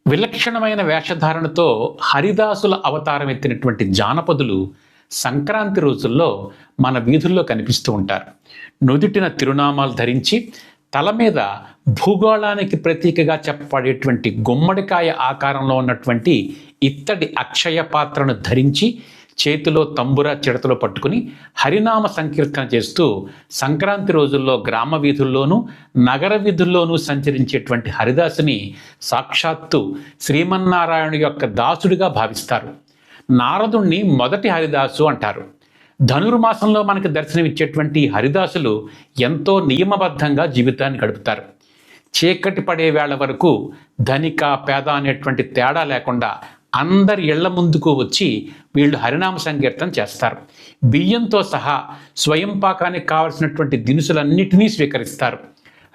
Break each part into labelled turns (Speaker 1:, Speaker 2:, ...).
Speaker 1: విలక్షణమైన వేషధారణతో హరిదాసుల అవతారం ఎత్తినటువంటి జానపదులు సంక్రాంతి రోజుల్లో మన వీధుల్లో కనిపిస్తూ ఉంటారు. నుదుటిన తిరునామాలు ధరించి తల మీద భూగోళానికి ప్రతీకగా చెప్పబడేటువంటి గుమ్మడికాయ ఆకారంలో ఉన్నటువంటి ఇత్తడి అక్షయ పాత్రను ధరించి చేతిలో తంబుర చిడతలో పట్టుకుని హరినామ సంకీర్తన చేస్తూ సంక్రాంతి రోజుల్లో గ్రామ వీధుల్లోనూ నగర వీధుల్లోనూ సంచరించేటువంటి హరిదాసుని సాక్షాత్తు శ్రీమన్నారాయణుడి యొక్క దాసుడిగా భావిస్తారు. నారదుణ్ణి మొదటి హరిదాసు అంటారు. ధనుర్మాసంలో మనకు దర్శనమిచ్చేటువంటి హరిదాసులు ఎంతో నియమబద్ధంగా జీవితాన్ని గడుపుతారు. చీకటి పడే వేళ వరకు ధనిక పేద అనేటువంటి తేడా లేకుండా అందరి ఇళ్ల ముందుకు వచ్చి వీళ్ళు హరినామ సంకీర్తన చేస్తారు. బియ్యంతో సహా స్వయం పాకానికి కావలసినటువంటి దినుసులన్నిటినీ స్వీకరిస్తారు.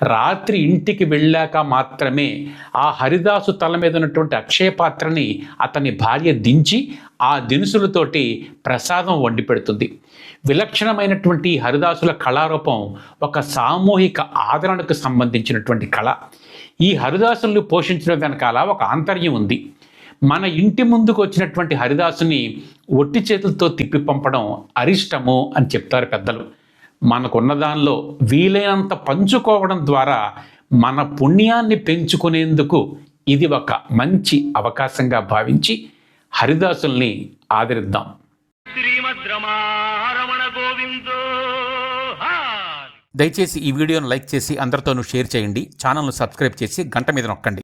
Speaker 1: రాత్రి ఇంటికి వెళ్ళాక మాత్రమే ఆ హరిదాసు తల మీద ఉన్నటువంటి అక్షయ పాత్రని అతని భార్య దించి ఆ దినుసులతోటి ప్రసాదం వండి పెడుతుంది. విలక్షణమైనటువంటి హరిదాసుల కళారూపం ఒక సామూహిక ఆదరణకు సంబంధించినటువంటి కళ. ఈ హరిదాసులను పోషించడం వెనకాల ఒక ఆంతర్యం ఉంది. మన ఇంటి ముందుకు వచ్చినటువంటి హరిదాసుని ఒట్టి చేతులతో తిప్పి పంపడం అరిష్టము అని చెప్తారు పెద్దలు. మనకున్న దానిలో వీలైనంత పంచుకోవడం ద్వారా మన పుణ్యాన్ని పెంచుకునేందుకు ఇది ఒక మంచి అవకాశంగా భావించి హరిదాసుల్ని ఆదరిద్దాం. దయచేసి ఈ వీడియోను లైక్ చేసి అందరితోనూ షేర్ చేయండి. ఛానల్ను సబ్స్క్రైబ్ చేసి గంట మీద నొక్కండి.